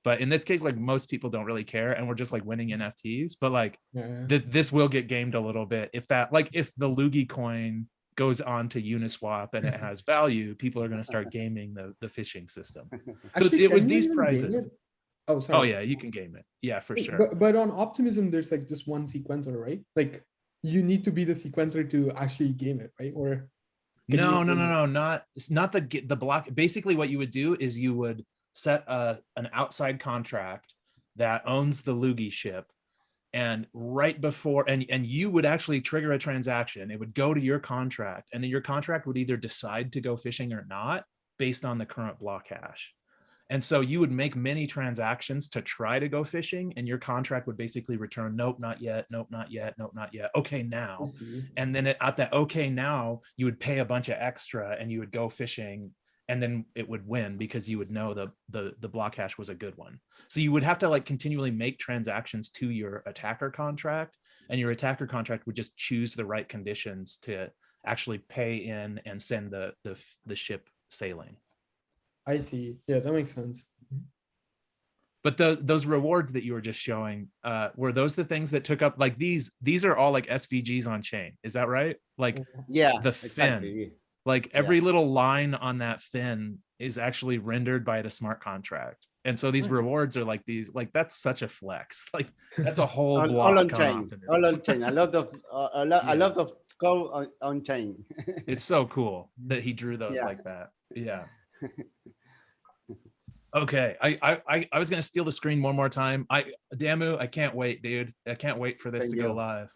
Speaker 1: But in this case, like, most people don't really care, and we're just like winning NFTs. But like
Speaker 2: Yeah.
Speaker 1: this will get gamed a little bit if that, like, if the Loogie coin goes on to Uniswap and it has value, people are going to start gaming the fishing system. So
Speaker 2: Actually,
Speaker 1: it was
Speaker 2: can you
Speaker 1: these
Speaker 2: even game
Speaker 1: prizes.
Speaker 2: it? Oh, sorry.
Speaker 1: Oh yeah, you can game it. Yeah, for sure.
Speaker 2: But on Optimism, there's like just one sequencer, right? Like, you need to be the sequencer to actually game it, right? Or
Speaker 1: No, not the block. Basically what you would do is you would set an outside contract that owns the Loogie ship, and right before, and you would actually trigger a transaction. It would go to your contract, and then your contract would either decide to go fishing or not based on the current block hash. And so you would make many transactions to try to go fishing, and your contract would basically return, nope, not yet, nope, not yet, nope, not yet, okay, now. And then at that okay now, you would pay a bunch of extra and you would go fishing. and then it would win because you would know the block hash was a good one. So you would have to like continually make transactions to your attacker contract, and your attacker contract would just choose the right conditions to actually pay in and send the ship sailing.
Speaker 2: I see. Yeah, that makes sense.
Speaker 1: But those rewards that you were just showing, were those the things that took up, like these are all like SVGs on chain, is that right? Like
Speaker 3: Yeah,
Speaker 1: the fin,
Speaker 3: exactly.
Speaker 1: like every little line on that fin is actually rendered by the smart contract. And so these rewards are like these, like that's such a flex. Like that's a whole block
Speaker 3: all on
Speaker 1: coming
Speaker 3: chain,
Speaker 1: off to this.
Speaker 3: all on chain. A lot of a lot of code on chain.
Speaker 1: It's so cool that he drew those like that. Yeah. Okay, I was gonna steal the screen one more time. Damu, I can't wait, dude. I can't wait for this to go live.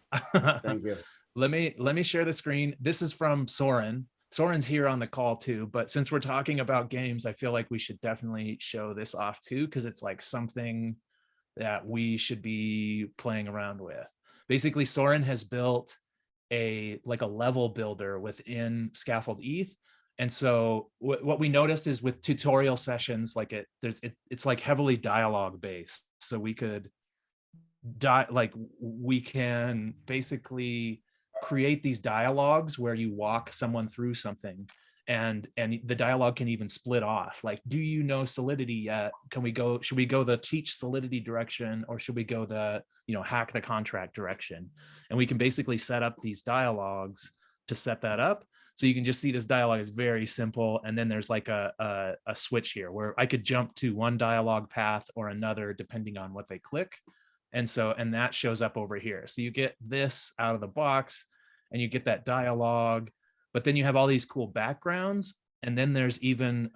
Speaker 3: Thank you.
Speaker 1: Let me share the screen. This is from Soren. Soren's here on the call too, but since we're talking about games, I feel like we should definitely show this off too, because it's like something that we should be playing around with. Basically, Soren has built a level builder within Scaffold ETH. And so what we noticed is with tutorial sessions, like it's like heavily dialogue based. So we could we can basically create these dialogues where you walk someone through something, and the dialogue can even split off. Like, do you know Solidity yet? Should we go the teach Solidity direction, or should we go the, hack the contract direction? And we can basically set up these dialogues to set that up. So you can just see this dialogue is very simple. And then there's like a switch here where I could jump to one dialogue path or another, depending on what they click. And that shows up over here. So you get this out of the box and you get that dialogue, but then you have all these cool backgrounds. And then there's even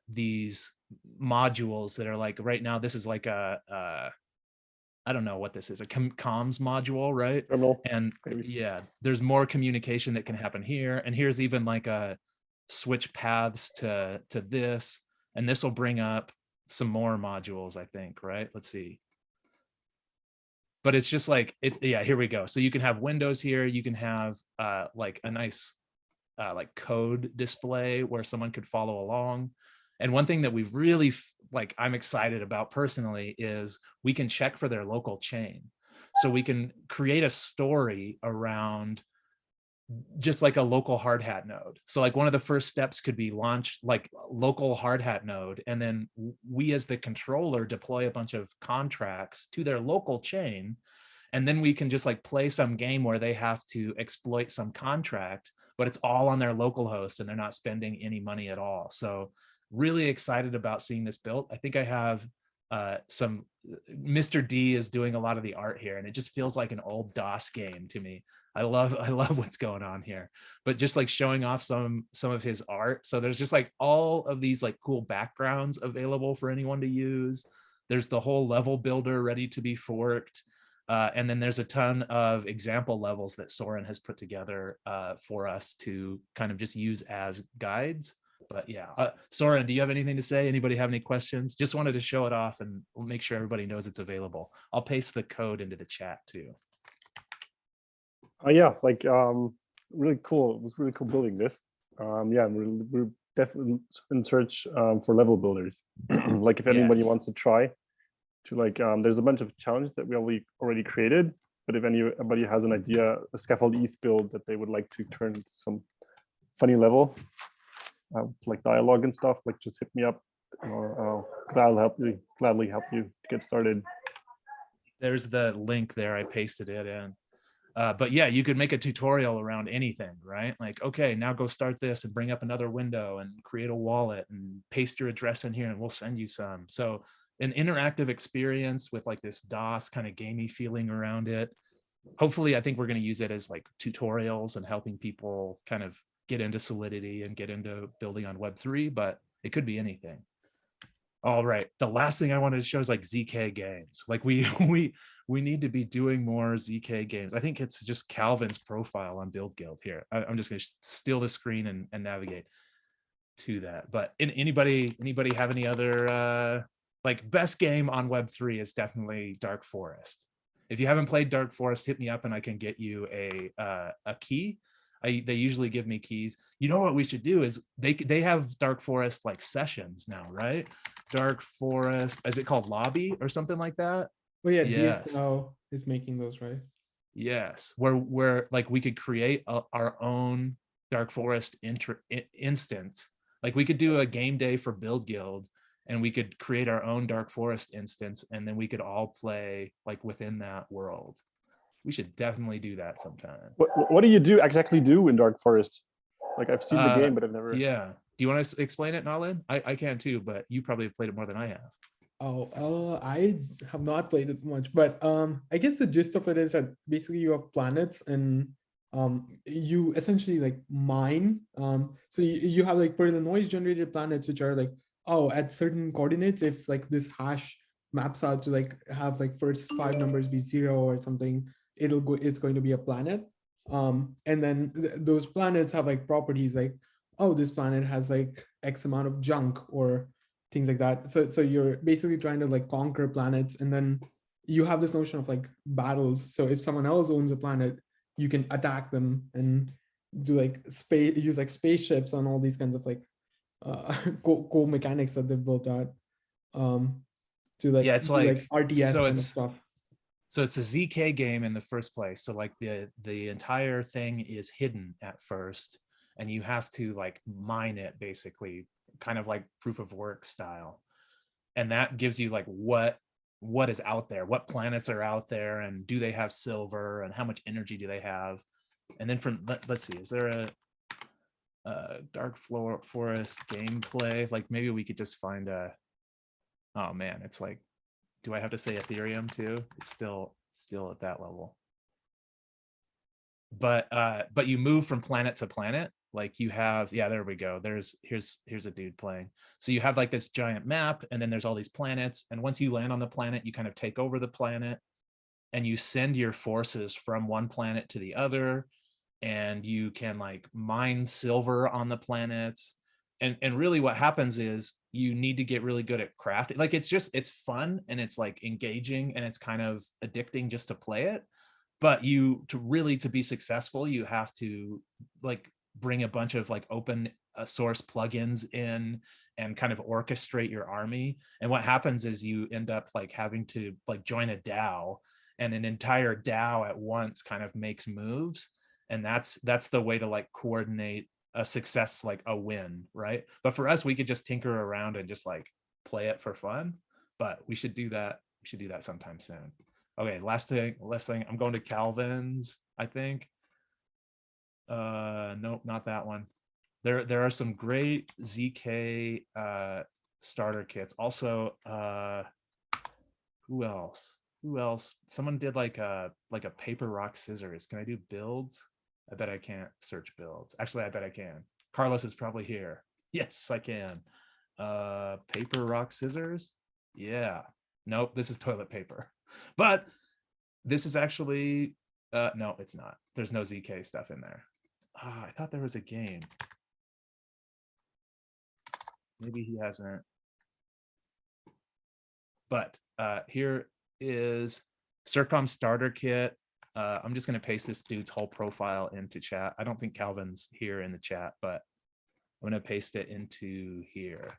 Speaker 1: these modules that are like, right now, this is like I don't know what this is, a comms module, right? And yeah, there's more communication that can happen here. And here's even like a switch paths to this, and this will bring up some more modules, I think, right? Let's see. But it's just like, here we go. So you can have windows here. You can have like a nice like code display where someone could follow along. And one thing that we've really I'm excited about personally is we can check for their local chain. So we can create a story around just like a local hard hat node. So like one of the first steps could be launch like local hard hat node. And then we as the controller deploy a bunch of contracts to their local chain. And then we can just like play some game where they have to exploit some contract, but it's all on their local host and they're not spending any money at all. So really excited about seeing this built. I think I have some, Mr. D is doing a lot of the art here, and it just feels like an old DOS game to me. I love what's going on here, but just like showing off some of his art. So there's just like all of these like cool backgrounds available for anyone to use. There's the whole level builder ready to be forked. And then there's a ton of example levels that Soren has put together for us to kind of just use as guides. But yeah, Soren, do you have anything to say? Anybody have any questions? Just wanted to show it off and make sure everybody knows it's available. I'll paste the code into the chat too.
Speaker 4: Yeah, really cool. It was really cool building this. Yeah, we're definitely in search for level builders. Like if anybody wants to try to there's a bunch of challenges that we already created. But if anybody has an idea, a Scaffold ETH build that they would like to turn into some funny level, like dialogue and stuff, like just hit me up, or I'll gladly help you to get started.
Speaker 1: There's the link there. I pasted it in. But yeah, you could make a tutorial around anything, right? Like, okay, now go start this and bring up another window and create a wallet and paste your address in here and we'll send you some. So an interactive experience with like this DOS kind of gamey feeling around it. Hopefully, I think we're going to use it as like tutorials and helping people kind of get into Solidity and get into building on Web3, but it could be anything. All right, the last thing I wanted to show is like ZK games. Like we need to be doing more ZK games. I think it's just Calvin's profile on BuidlGuidl here. I'm just going to steal the screen and navigate to that. But anybody have any other like best game on Web3 is definitely Dark Forest. If you haven't played Dark Forest, hit me up and I can get you a key. They usually give me keys. You know what we should do is they have Dark Forest like sessions now, right? Dark Forest, is it called Lobby or something like that?
Speaker 2: Oh yeah,
Speaker 1: Yes.
Speaker 2: DFL is making those, right?
Speaker 1: Yes, where like we could create our own Dark Forest instance. Like we could do a game day for BuidlGuidl, and we could create our own Dark Forest instance, and then we could all play like within that world. We should definitely do that sometime.
Speaker 4: What do you exactly do in Dark Forest? Like I've seen the game, but I've never.
Speaker 1: Yeah. Do you want to explain it, Nalin? I can too, but you probably have played it more than I have.
Speaker 2: Oh, I have not played it much, but I guess the gist of it is that basically you have planets and you essentially like mine. So you have like purlinnoise generated planets, which are like, oh, at certain coordinates, if like this hash maps out to like have like first 5 numbers be 0 or something, it's going to be a planet. And then those planets have like properties like, oh, this planet has like X amount of junk or things like that. So you're basically trying to like conquer planets, and then you have this notion of like battles. So if someone else owns a planet, you can attack them and do like use like spaceships and all these kinds of like cool mechanics that they've built out to like,
Speaker 1: yeah, it's
Speaker 2: like RTS
Speaker 1: so
Speaker 2: kind of stuff.
Speaker 1: So it's a ZK game in the first place. So like the entire thing is hidden at first, and you have to like mine it basically, kind of like proof of work style. And that gives you like what is out there, what planets are out there, and do they have silver, and how much energy do they have. And then from, let's see, is there a Dark Forest gameplay? Like maybe we could just find a, oh man, it's like, do I have to say Ethereum too? It's still at that level. But you move from planet to planet. Like you have, yeah, there we go. Here's a dude playing. So you have like this giant map, and then there's all these planets. And once you land on the planet, you kind of take over the planet, and you send your forces from one planet to the other, and you can like mine silver on the planets. And really what happens is you need to get really good at crafting. Like it's fun, and it's like engaging, and it's kind of addicting just to play it. But to be successful, you have to like bring a bunch of like open source plugins in and kind of orchestrate your army. And what happens is you end up like having to like join a DAO, and an entire DAO at once kind of makes moves. And that's the way to like coordinate a success, like a win, right? But for us, we could just tinker around and just like play it for fun. But we should do that. We should do that sometime soon. Okay, last thing, I'm going to Calvin's, I think. Nope, not that one. There are some great ZK starter kits. Also, who else? Someone did like a paper, rock, scissors. Can I do builds? I bet I can't search builds. Actually, I bet I can. Carlos is probably here. Yes, I can. Paper, rock, scissors. Yeah. Nope, this is toilet paper. But this is actually, no, it's not. There's no ZK stuff in there. I thought there was a game. Maybe he hasn't. But here is Circom starter kit. I'm just going to paste this dude's whole profile into chat. I don't think Calvin's here in the chat, but I'm going to paste it into here.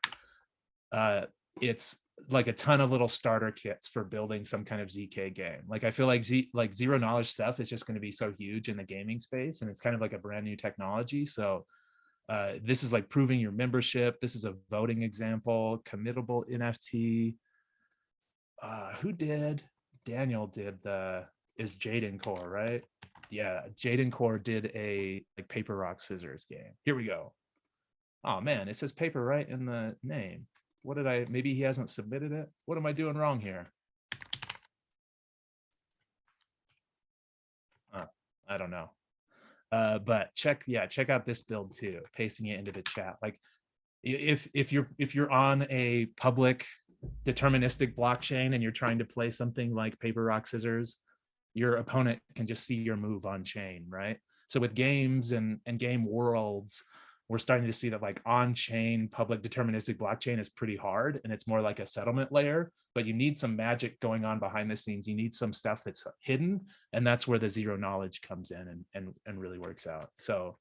Speaker 1: It's like a ton of little starter kits for building some kind of ZK game. Like I feel like zero knowledge stuff is just going to be so huge in the gaming space, and it's kind of like a brand new technology. So this is like proving your membership. This is a voting example, committable NFT. Who did? Daniel did is Jaden Core, right? Yeah, Jaden Core did a like paper, rock, scissors game. Here we go. Oh man, it says paper right in the name. What did maybe he hasn't submitted it? What am I doing wrong here? I don't know. But check out this build too, pasting it into the chat. Like if you're on a public deterministic blockchain and you're trying to play something like paper, rock, scissors, your opponent can just see your move on chain, right? So with games and game worlds, we're starting to see that like on-chain public deterministic blockchain is pretty hard, and it's more like a settlement layer, but you need some magic going on behind the scenes. You need some stuff that's hidden, and that's where the zero knowledge comes in and really works out. So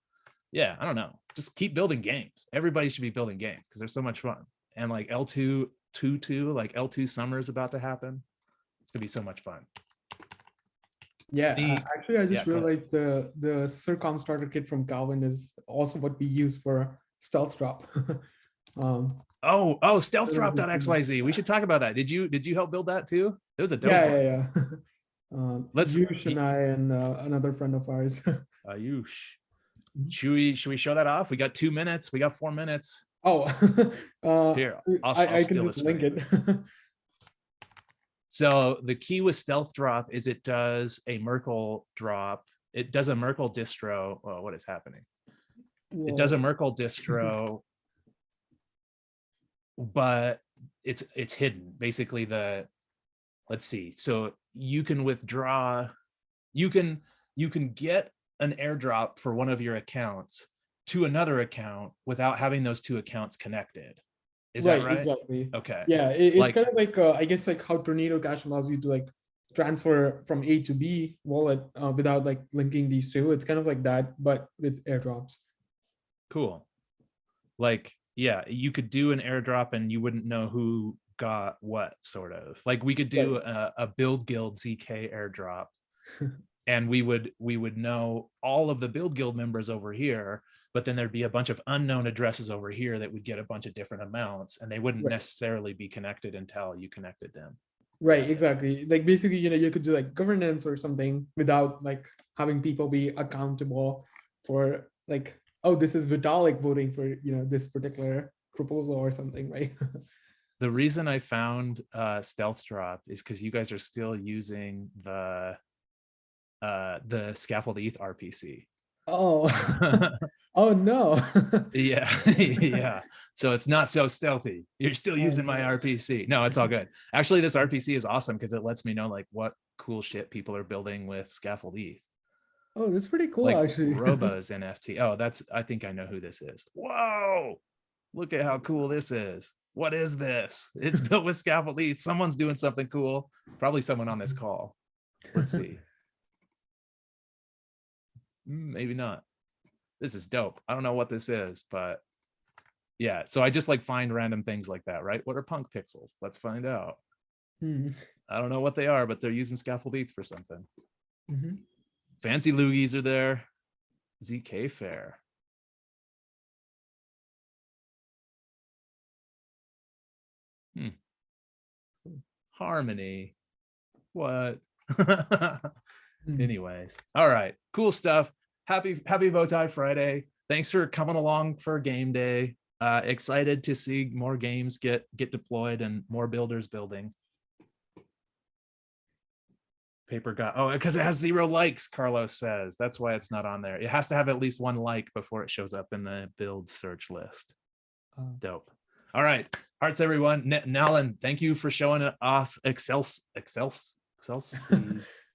Speaker 1: yeah, I don't know, just keep building games. Everybody should be building games because they're so much fun. And like L2 like L2 summer is about to happen. It's gonna be so much fun.
Speaker 2: Yeah, actually, I just
Speaker 1: go ahead.
Speaker 2: realized the Circom starter kit from Calvin is also what we use for stealth drop.
Speaker 1: Oh, stealth drop.xyz. We should talk about that. Did you help build that too? It was a dope one.
Speaker 2: Yeah.
Speaker 1: Let's
Speaker 2: Yush and I and another friend of ours.
Speaker 1: Yush. Should we show that off? We got 2 minutes. We got 4 minutes.
Speaker 2: Oh,
Speaker 1: Here,
Speaker 2: I can just link it.
Speaker 1: So the key with stealth drop is it does a Merkle drop. It does a Merkle distro. Oh, what is happening?
Speaker 2: Whoa.
Speaker 1: It does a Merkle distro, but it's hidden. Basically, let's see. So you can withdraw. You can get an airdrop for one of your accounts to another account without having those two accounts connected. Is that right?
Speaker 2: Exactly.
Speaker 1: Okay.
Speaker 2: Yeah, it's
Speaker 1: Like-
Speaker 2: kind of like I guess like how Tornado Cash allows you to like transfer from A to B wallet without like linking these two. It's kind of like that, but with airdrops.
Speaker 1: Cool. Like, yeah, you could do an airdrop and you wouldn't know who got what, sort of. Like we could do a BuidlGuidl ZK airdrop, and we would know all of the BuidlGuidl members over here, but then there'd be a bunch of unknown addresses over here that would get a bunch of different amounts, and they wouldn't necessarily be connected until you connected them.
Speaker 2: Right, exactly. Like basically, you could do like governance or something without like having people be accountable for like, oh, this is Vitalik voting for, this particular proposal or something, right?
Speaker 1: The reason I found stealth drop is because you guys are still using the scaffold ETH RPC.
Speaker 2: Oh, oh no.
Speaker 1: Yeah. Yeah, so it's not so stealthy. You're still using my RPC. No, it's all good. Actually, this RPC is awesome because it lets me know like what cool shit people are building with scaffold ETH.
Speaker 2: Oh, that's pretty cool,
Speaker 1: Like
Speaker 2: actually.
Speaker 1: Roba's NFT. Oh, I think I know who this is. Whoa, look at how cool this is. What is this? It's built with scaffold ETH. Someone's doing something cool. Probably someone on this call. Let's see. Maybe not. This is dope. I don't know what this is, but yeah. So I just like find random things like that, right? What are punk pixels? Let's find out. I don't know what they are, but they're using scaffold ETH for something. Fancy Loogies are there. ZK Fair. Harmony. What? Anyways, all right, cool stuff. Happy Bowtie Friday. Thanks for coming along for game day. Excited to see more games get deployed and more builders building. Paper got because it has 0 likes, Carlos says. That's why it's not on there. It has to have at least 1 like before it shows up in the build search list. Dope. All right, hearts everyone. Nalan, thank you for showing it off. Excelsior.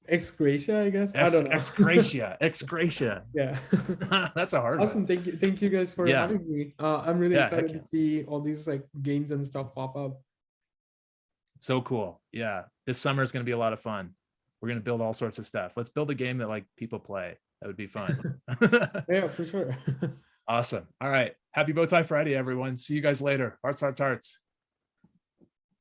Speaker 2: Exgrasia, I guess. I don't know.
Speaker 1: Exgrasia.
Speaker 2: Yeah.
Speaker 1: That's a hard one.
Speaker 2: Awesome. Thank you guys for having me. I'm really excited to see all these like games and stuff pop up.
Speaker 1: So cool. Yeah. This summer is going to be a lot of fun. We're going to build all sorts of stuff. Let's build a game that like people play. That would be fun.
Speaker 2: Yeah, for sure.
Speaker 1: Awesome. All right. Happy Bowtie Friday, everyone. See you guys later. Hearts, hearts, hearts.